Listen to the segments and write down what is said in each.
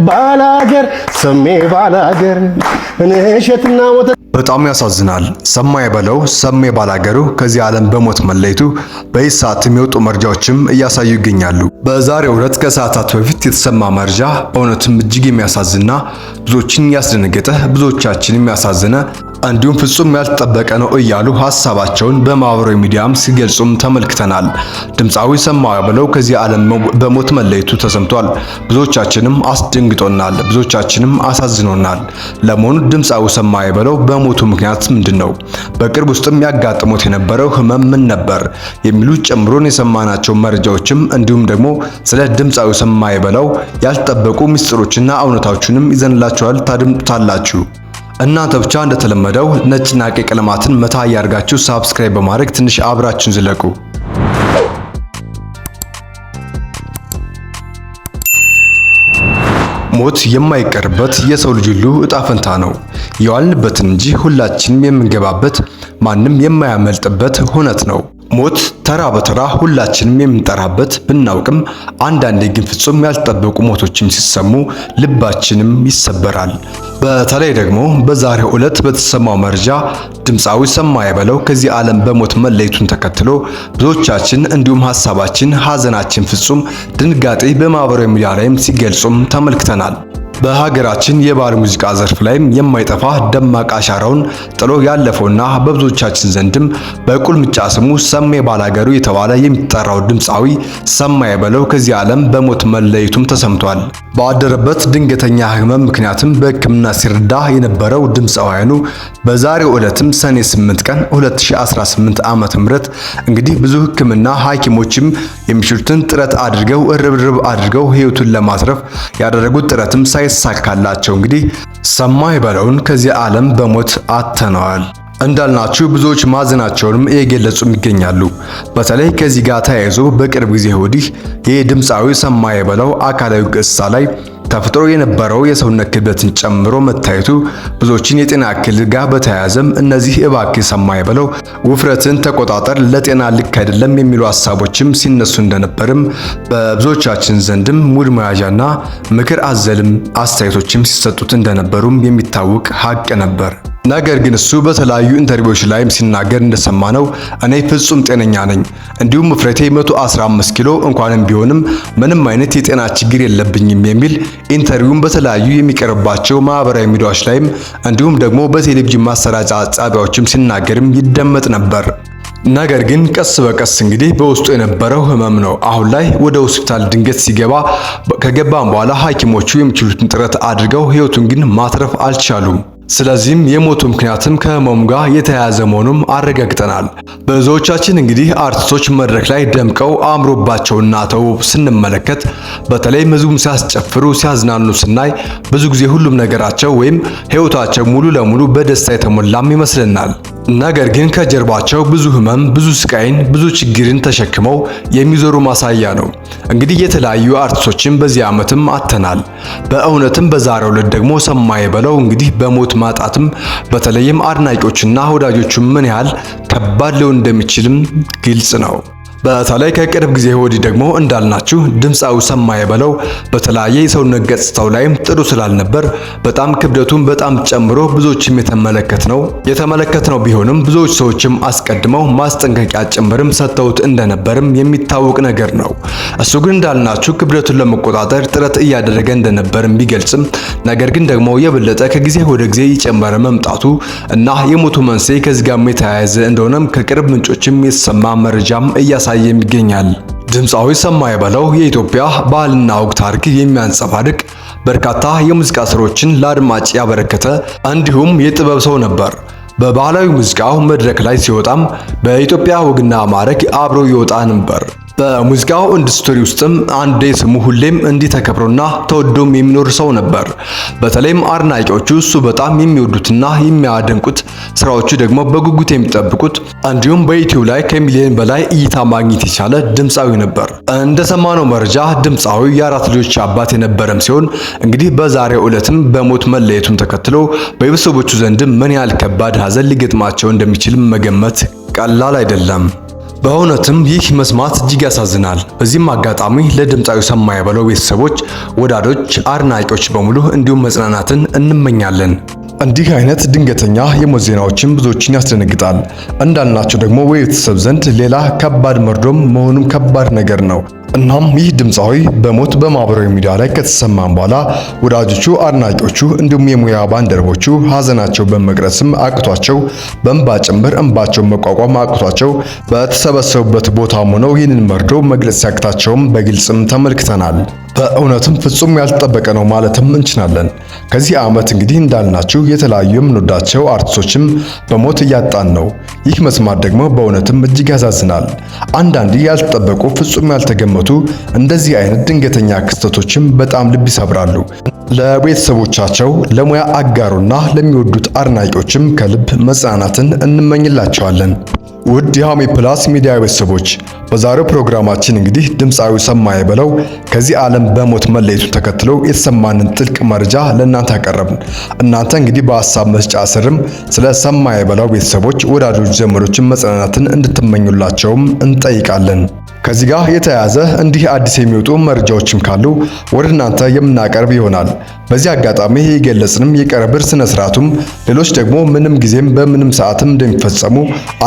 ባላገር ሰሜ ባላገር እነሸትና ወተ በጣም ያሳዝናል። ሰማይ በለው ሰሜ ባላገሩ ከዚህ ዓለም በሞት መለየቱ በኢሳት የሚወጡ መረጃዎችም እያሳዩ ይገኛሉ። በዛሬው ዕለት ከሰዓታት በፊት የተሰማ መረጃ በእውነትም እጅግ የሚያሳዝንና ብዙዎችን ያስደነገጠ ብዙዎቻችን የሚያሳዝነ እንዲሁም ፍጹም ያልተጠበቀ ነው እያሉ ሐሳባቸውን በማህበራዊ ሚዲያም ሲገልጹም ተመልክተናል። ድምፃዊ ሰማይ በለው ከዚህ ዓለም በሞት መለየቱ ተሰምቷል። ብዙዎቻችንም አስደንግጦናል፣ ብዙዎቻችንም አሳዝኖናል። ለመሆኑ ድምፃዊ ሰማይ በለው በሞቱ ምክንያት ምንድነው? በቅርብ ውስጥም ያጋጥሞት የነበረው ህመም ምን ነበር? የሚሉት ጨምሮን የሰማናቸው መረጃዎችም እንዲሁም ደግሞ ስለ ድምፃዊ ሰማይ በለው ያልተጠበቁ ምስጢሮችና እውነታዎችንም ይዘንላችኋል፣ ታድምጡታላችሁ። እናንተ ብቻ እንደተለመደው ነጭና ቀይ ቀለማትን መታ ያርጋችሁ ሳብስክራይብ በማድረግ ትንሽ አብራችሁን ዝለቁ። ሞት የማይቀርበት የሰው ልጅ ሁሉ እጣ ፈንታ ነው። የዋልንበትን እንጂ ሁላችንም የምንገባበት ማንም የማያመልጥበት ሁነት ነው። ሞት ተራ በተራ ሁላችንም የምንጠራበት ብናውቅም አንዳንዴ ግን ፍጹም ያልተጠበቁ ሞቶችም ሲሰሙ ልባችንም ይሰበራል። በተለይ ደግሞ በዛሬው ዕለት በተሰማው መረጃ ድምፃዊ ሰማይ በለው ከዚህ ዓለም በሞት መለየቱን ተከትሎ ብዙዎቻችን እንዲሁም ሐሳባችን፣ ሐዘናችን ፍጹም ድንጋጤ በማህበራዊ ሚዲያ ላይም ሲገልጹም ተመልክተናል። በሀገራችን የባህል ሙዚቃ ዘርፍ ላይም የማይጠፋ ደማቅ አሻራውን ጥሎ ያለፈውና በብዙዎቻችን ዘንድም በቁልምጫ ስሙ ሰሜ ባላገሩ የተባለ የሚጠራው ድምፃዊ ሰማይ በለው ከዚህ ዓለም በሞት መለየቱም ተሰምቷል። ባደረበት ድንገተኛ ህመም ምክንያትም በሕክምና ሲረዳ የነበረው ድምፃዊያኑ በዛሬው ዕለትም ሰኔ 8 ቀን 2018 ዓመተ ምህረት እንግዲህ ብዙ ሕክምና ሐኪሞችም የሚችሉትን ጥረት አድርገው ርብርብ አድርገው ህይወቱን ለማትረፍ ያደረጉት ጥረትም ሳይሳካላቸው እንግዲህ ሰማይ በለውን ከዚህ ዓለም በሞት አጥተነዋል። እንዳልናችሁ ብዙዎች ማዘናቸውንም እየገለጹም ይገኛሉ። በተለይ ከዚህ ጋር ተያይዞ በቅርብ ጊዜ ወዲህ የድምፃዊ ሰማይ በለው አካላዊ ገጽታ ላይ ተፈጥሮ የነበረው የሰውነት ክብደትን ጨምሮ መታየቱ ብዙዎችን የጤና እክል ጋር በተያያዘም እነዚህ እባክህ ሰማይ በለው ውፍረትን ተቆጣጠር፣ ለጤና ልክ አይደለም የሚሉ ሐሳቦችም ሲነሱ እንደነበርም በብዙዎቻችን ዘንድም ሙድ መያዣና ምክር አዘልም አስተያየቶችም ሲሰጡት እንደነበሩም የሚታወቅ ሀቅ ነበር። ነገር ግን እሱ በተለያዩ ኢንተርቪዎች ላይም ሲናገር እንደሰማነው እኔ ፍጹም ጤነኛ ነኝ፣ እንዲሁም ውፍረቴ 115 ኪሎ እንኳንም ቢሆንም ምንም አይነት የጤና ችግር የለብኝም የሚል ኢንተርቪውን በተለያዩ የሚቀርባቸው ማህበራዊ ሚዲያዎች ላይም እንዲሁም ደግሞ በቴሌቪዥን ማሰራጫ ጣቢያዎችም ሲናገርም ይደመጥ ነበር። ነገር ግን ቀስ በቀስ እንግዲህ በውስጡ የነበረው ህመም ነው አሁን ላይ ወደ ሆስፒታል ድንገት ሲገባ ከገባም በኋላ ሐኪሞቹ የሚችሉትን ጥረት አድርገው ህይወቱን ግን ማትረፍ አልቻሉም። ስለዚህም የሞቱ ምክንያትም ከህመሙ ጋር የተያያዘ መሆኑም አረጋግጠናል። ብዙዎቻችን እንግዲህ አርቲስቶች መድረክ ላይ ደምቀው አምሮባቸውና ተውበው ስንመለከት በተለይ ህዝቡን ሲያስጨፍሩ ሲያዝናኑ ስናይ ብዙ ጊዜ ሁሉም ነገራቸው ወይም ህይወታቸው ሙሉ ለሙሉ በደስታ የተሞላም ይመስልናል። ነገር ግን ከጀርባቸው ብዙ ህመም፣ ብዙ ስቃይን፣ ብዙ ችግርን ተሸክመው የሚዞሩ ማሳያ ነው። እንግዲህ የተለያዩ አርቲስቶችን በዚህ ዓመትም አተናል። በእውነትም በዛሬው ዕለት ደግሞ ሰማይ በለው እንግዲህ በሞት ማጣትም በተለይም አድናቂዎችና ወዳጆቹ ምን ያህል ከባድ ሊሆን እንደሚችልም ግልጽ ነው። በተለይ ከቅርብ ጊዜ ወዲህ ደግሞ እንዳልናችሁ ድምፃዊ ሰማይ በለው በተለያየ የሰውነት ገጽታው ላይም ጥሩ ስላልነበር በጣም ክብደቱን በጣም ጨምሮ ብዙዎችም የተመለከትነው ቢሆንም ብዙዎች ሰዎችም አስቀድመው ማስጠንቀቂያ ጭምርም ሰጥተውት እንደነበርም የሚታወቅ ነገር ነው። እሱ ግን እንዳልናችሁ ክብደቱን ለመቆጣጠር ጥረት እያደረገ እንደነበርም ቢገልጽም ነገር ግን ደግሞ የበለጠ ከጊዜ ወደ ጊዜ እየጨመረ መምጣቱ እና የሞቱ መንስኤ ከዚህ ጋር የተያያዘ እንደሆነም ከቅርብ ምንጮችም የተሰማ መረጃም እያሳየ ይገኛል። ድምፃዊ ሰማይ በለው የኢትዮጵያ ባህልና ወግ ታሪክ የሚያንጸባርቅ በርካታ የሙዚቃ ስራዎችን ለአድማጭ ያበረከተ እንዲሁም የጥበብ ሰው ነበር። በባህላዊ ሙዚቃው መድረክ ላይ ሲወጣም በኢትዮጵያ ወግና ማዕረግ አብሮ ይወጣ ነበር። በሙዚቃው ኢንዱስትሪ ውስጥም አንዴ ስሙ ሁሌም እንዲህ ተከብሮና ተወዶም የሚኖር ሰው ነበር። በተለይም አድናቂዎቹ እሱ በጣም የሚወዱትና የሚያደንቁት ስራዎቹ ደግሞ በጉጉት የሚጠብቁት እንዲሁም በዩቲዩብ ላይ ከሚሊዮን በላይ እይታ ማግኘት የቻለ ድምፃዊ ነበር። እንደሰማነው መረጃ ድምፃዊ የአራት ልጆች አባት የነበረም ሲሆን እንግዲህ በዛሬው ዕለትም በሞት መለየቱን ተከትሎ በቤተሰቦቹ ዘንድ ምን ያህል ከባድ ሐዘን ሊገጥማቸው እንደሚችል መገመት ቀላል አይደለም። በእውነትም ይህ መስማት እጅግ ያሳዝናል። በዚህም አጋጣሚ ለድምፃዊ ሰማይ በለው ቤተሰቦች፣ ወዳጆች፣ አድናቂዎች በሙሉ እንዲሁም መጽናናትን እንመኛለን። እንዲህ አይነት ድንገተኛ የሞት ዜናዎችን ብዙዎችን ያስደነግጣል። እንዳልናቸው ደግሞ በቤተሰብ ዘንድ ሌላ ከባድ መርዶም መሆኑም ከባድ ነገር ነው። እናም ይህ ድምፃዊ በሞት በማህበራዊ ሚዲያ ላይ ከተሰማም በኋላ ወዳጆቹ፣ አድናቂዎቹ እንዲሁም የሙያ ባልደረቦቹ ሀዘናቸው በመቅረስም አቅቷቸው በእንባ ጭምር እንባቸውን መቋቋም አቅቷቸው በተሰበሰቡበት ቦታም ሆነው ይህንን መርዶ መግለጽ ሲያቅታቸውም በግልጽም ተመልክተናል። በእውነትም ፍጹም ያልተጠበቀ ነው ማለትም እንችላለን። ከዚህ ዓመት እንግዲህ እንዳልናችሁ የተለያዩ የምንወዳቸው አርቲስቶችም በሞት እያጣን ነው። ይህ መስማት ደግሞ በእውነትም እጅግ ያሳዝናል። አንዳንድ ያልተጠበቁ ፍጹም ያልተገመቱ እንደዚህ አይነት ድንገተኛ ክስተቶችም በጣም ልብ ይሰብራሉ። ለቤተሰቦቻቸው፣ ለሙያ አጋሩና ለሚወዱት አድናቂዎችም ከልብ መጽናናትን እንመኝላቸዋለን። ውድ የሃሚ ፕላስ ሚዲያ ቤተሰቦች በዛሬው ፕሮግራማችን እንግዲህ ድምፃዊ ሰማይ በለው ከዚህ ዓለም በሞት መለየቱ ተከትሎ የተሰማንን ጥልቅ መረጃ ለእናንተ አቀረብን። እናንተ እንግዲህ በሐሳብ መስጫ ስርም ስለ ሰማይ በለው ቤተሰቦች፣ ወዳጆች፣ ዘመዶችን መጽናናትን እንድትመኙላቸውም እንጠይቃለን። ከዚህ ጋር የተያያዘ እንዲህ አዲስ የሚወጡ መረጃዎችም ካሉ ወደ እናንተ የምናቀርብ ይሆናል። በዚህ አጋጣሚ የገለጽንም የቀብር ስነ ስርዓቱም ሌሎች ደግሞ ምንም ጊዜም በምንም ሰዓትም እንደሚፈጸሙ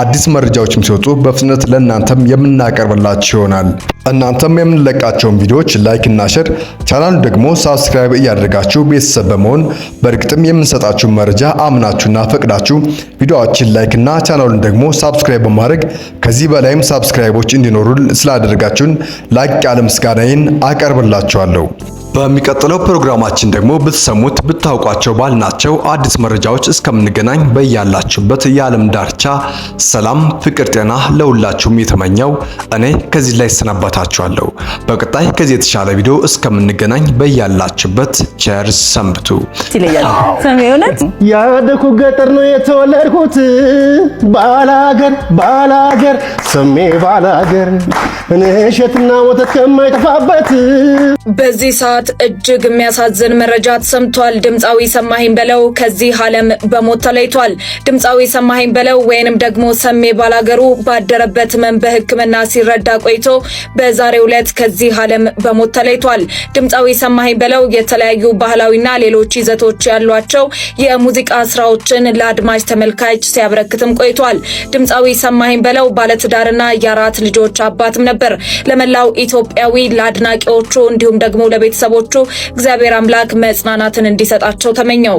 አዲስ መረጃዎችም ሲወጡ በፍጥነት ለእናንተም የምናቀርብላችሁ ይሆናል። እናንተም የምንለቃቸውን ቪዲዮዎች ላይክ እና ሼር፣ ቻናሉን ደግሞ ሳብስክራይብ እያደረጋችሁ ቤተሰብ በመሆን በእርግጥም የምንሰጣችሁ መረጃ አምናችሁና ፈቅዳችሁ ቪዲዮዎችን ላይክ እና ቻናሉን ደግሞ ሳብስክራይብ በማድረግ ከዚህ በላይም ሳብስክራይቦች እንዲኖሩ ስላደረጋችሁን ላቅ ያለ ምስጋናዬን አቀርብላችኋለሁ። በሚቀጥለው ፕሮግራማችን ደግሞ ብትሰሙት ብታውቋቸው ባልናቸው አዲስ መረጃዎች እስከምንገናኝ በያላችሁበት የዓለም ዳርቻ ሰላም፣ ፍቅር፣ ጤና ለሁላችሁም የተመኘው እኔ ከዚህ ላይ ሰናበታችኋለሁ። በቀጣይ ከዚህ የተሻለ ቪዲዮ እስከምንገናኝ በያላችሁበት ቸር ሰንብቱ። ያደኩ ገጠር ነው የተወለድኩት ባላገር ሰሜ ባላገር እሸትና ወተት ከማይጠፋበት። በዚህ ሰዓት እጅግ የሚያሳዝን መረጃ ተሰምቷል። ድምፃዊ ሰማኸኝ በለው ከዚህ ዓለም በሞት ተለይቷል። ድምፃዊ ሰማኸኝ በለው ወይንም ደግሞ ሰሜ ባላገሩ ባደረበት ህመም በሕክምና ሲረዳ ቆይቶ በዛሬው ዕለት ከዚህ ዓለም በሞት ተለይቷል። ድምፃዊ ሰማኸኝ በለው የተለያዩ ባህላዊና ሌሎች ይዘቶች ያሏቸው የሙዚቃ ስራዎችን ለአድማጭ ተመልካች ሲያበረክትም ቆይቷል። ድምፃዊ ሰማኸኝ በለው ባለትዳርና የአራት ልጆች አባትም ነበር። ለመላው ኢትዮጵያዊ ለአድናቂዎቹ እንዲሁም ደግሞ ለቤተሰቦቹ እግዚአብሔር አምላክ መጽናናትን እንዲሰጣቸው ተመኘው።